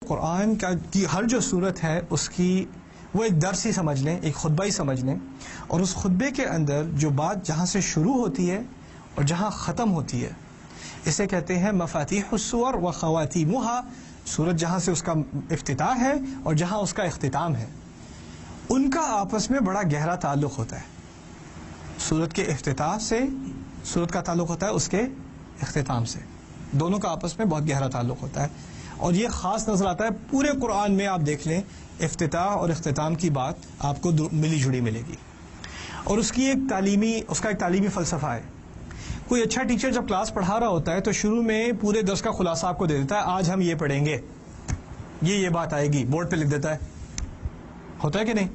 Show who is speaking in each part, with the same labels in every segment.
Speaker 1: قرآن کی ہر جو صورت ہے اس کی وہ ایک درس ہی سمجھ لیں، ایک خطبہ ہی سمجھ لیں، اور اس خطبے کے اندر جو بات جہاں سے شروع ہوتی ہے اور جہاں ختم ہوتی ہے اسے کہتے ہیں مفاتیح السور و خواتیمها۔ صورت جہاں سے اس کا افتتاح ہے اور جہاں اس کا اختتام ہے ان کا آپس میں بڑا گہرا تعلق ہوتا ہے۔ صورت کے افتتاح سے صورت کا تعلق ہوتا ہے اس کے اختتام سے، دونوں کا آپس میں بہت گہرا تعلق ہوتا ہے، اور یہ خاص نظر آتا ہے پورے قرآن میں۔ آپ دیکھ لیں افتتاح اور اختتام کی بات آپ کو ملی جڑی ملے گی، اور اس کا ایک تعلیمی فلسفہ ہے۔ کوئی اچھا ٹیچر جب کلاس پڑھا رہا ہوتا ہے تو شروع میں پورے درس کا خلاصہ آپ کو دے دیتا ہے، آج ہم یہ پڑھیں گے، یہ بات آئے گی، بورڈ پہ لکھ دیتا ہے، ہوتا ہے کہ نہیں؟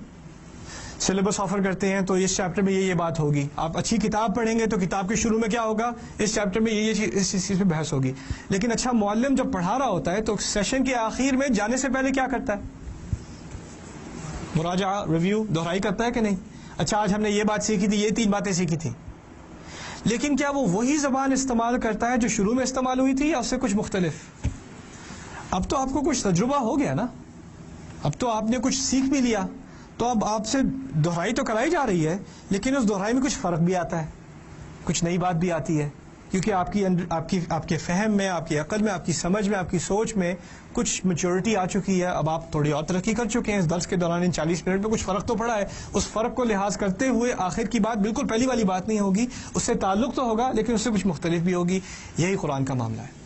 Speaker 1: سلیبس آفر کرتے ہیں تو اس چیپٹر میں یہ بات ہوگی، آپ اچھی کتاب پڑھیں گے تو کتاب کے شروع میں کیا ہوگا، اس چیپٹر میں اس چیز پہ بحث ہوگی۔ لیکن اچھا معلم جب پڑھا رہا ہوتا ہے تو سیشن کے آخر میں جانے سے پہلے کیا کرتا ہے؟ مراجعہ، ریویو، دہرائی کرتا ہے کہ نہیں؟ اچھا آج ہم نے یہ بات سیکھی تھی، یہ 3 باتیں سیکھی تھیں، لیکن کیا وہ وہی زبان استعمال کرتا ہے جو شروع میں استعمال ہوئی تھی یا اس سے کچھ مختلف؟ اب تو آپ کو کچھ تجربہ ہو گیا نا، اب تو آپ نے کچھ سیکھ بھی لیا، تو اب آپ سے دہرائی تو کرائی جا رہی ہے، لیکن اس دہرائی میں کچھ فرق بھی آتا ہے، کچھ نئی بات بھی آتی ہے، کیونکہ آپ کے فہم میں، آپ کی عقل میں، آپ کی سمجھ میں، آپ کی سوچ میں کچھ میچورٹی آ چکی ہے، اب آپ تھوڑی اور ترقی کر چکے ہیں۔ اس درس کے دوران ان 40 منٹ میں کچھ فرق تو پڑا ہے، اس فرق کو لحاظ کرتے ہوئے آخر کی بات بالکل پہلی والی بات نہیں ہوگی، اس سے تعلق تو ہوگا لیکن اس سے کچھ مختلف بھی ہوگی۔ یہی قرآن کا معاملہ ہے۔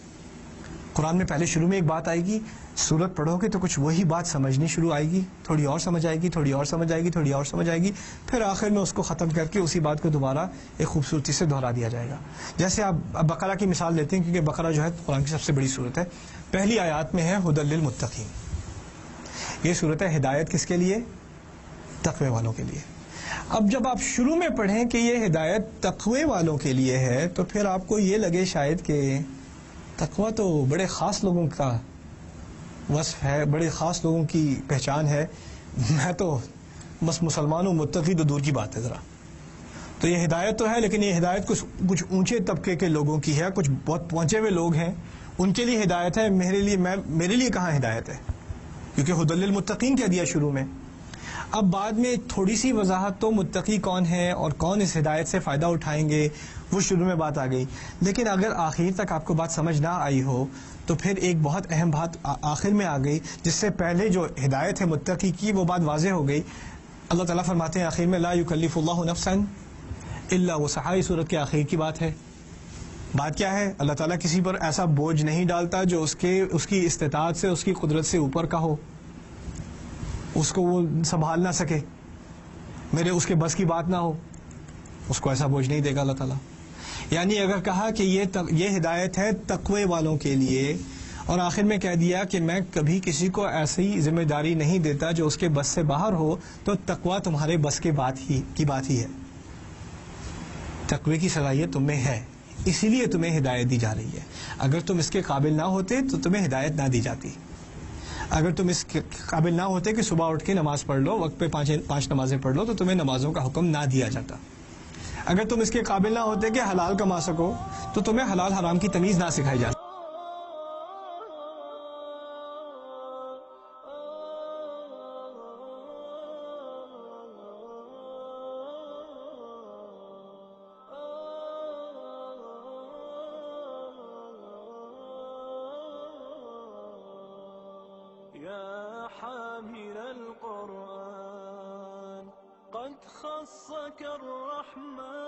Speaker 1: قرآن میں پہلے شروع میں ایک بات آئے گی، سورت پڑھو گے تو کچھ وہی بات سمجھنی شروع آئے گی، تھوڑی اور سمجھ آئے گی، تھوڑی اور سمجھ آئے گی، تھوڑی اور سمجھ آئے گی، پھر آخر میں اس کو ختم کر کے اسی بات کو دوبارہ ایک خوبصورتی سے دہرا دیا جائے گا۔ جیسے آپ بقرہ کی مثال لیتے ہیں، کیونکہ بقرہ جو ہے قرآن کی سب سے بڑی سورت ہے۔ پہلی آیات میں ہے ھدی للمتقین، یہ سورت ہے ہدایت کس کے لیے؟ تقوی والوں کے لیے۔ اب جب آپ شروع میں پڑھیں کہ یہ ہدایت تقوی والوں کے لیے ہے تو پھر آپ کو یہ لگے شاید کہ تقوی تو بڑے خاص لوگوں کا وصف ہے، بڑے خاص لوگوں کی پہچان ہے، میں تو بس مسلمان ہوں، متقی تو دور کی بات ہے۔ ذرا تو یہ ہدایت تو ہے، لیکن یہ ہدایت کچھ اونچے طبقے کے لوگوں کی ہے، کچھ بہت پہنچے ہوئے لوگ ہیں ان کے لیے ہدایت ہے، میرے لیے کہاں ہدایت ہے؟ کیونکہ ھدی للمتقین کہہ دیا شروع میں۔ اب بعد میں تھوڑی سی وضاحت تو متقی کون ہے اور کون اس ہدایت سے فائدہ اٹھائیں گے وہ شروع میں بات آ گئی، لیکن اگر آخر تک آپ کو بات سمجھ نہ آئی ہو تو پھر ایک بہت اہم بات آخر میں آ گئی، جس سے پہلے جو ہدایت ہے متقی کی وہ بات واضح ہو گئی۔ اللہ تعالیٰ فرماتے ہیں آخر میں لا یکلف اللہ نفسا الا وسعها، سورت کے آخر کی بات ہے۔ بات کیا ہے؟ اللہ تعالیٰ کسی پر ایسا بوجھ نہیں ڈالتا جو اس کی استطاعت سے، اس کی قدرت سے اوپر کا ہو، اس کو وہ سنبھال نہ سکے، اس کے بس کی بات نہ ہو، اس کو ایسا بوجھ نہیں دے گا اللہ تعالیٰ۔ یعنی اگر کہا کہ یہ ہدایت ہے تقوی والوں کے لیے، اور آخر میں کہہ دیا کہ میں کبھی کسی کو ایسی ذمہ داری نہیں دیتا جو اس کے بس سے باہر ہو، تو تقوی تمہارے بس کی بات ہی ہے، تقوی کی صلاحیت تم میں ہے، اسی لیے تمہیں ہدایت دی جا رہی ہے۔ اگر تم اس کے قابل نہ ہوتے تو تمہیں ہدایت نہ دی جاتی۔ اگر تم اس کے قابل نہ ہوتے کہ صبح اٹھ کے نماز پڑھ لو، وقت پہ 5 نمازیں پڑھ لو، تو تمہیں نمازوں کا حکم نہ دیا جاتا۔ اگر تم اس کے قابل نہ ہوتے کہ حلال کما سکو تو تمہیں حلال حرام کی تمیز نہ سکھائی جاتی۔
Speaker 2: يا حامل القرآن قد خصك الرحمن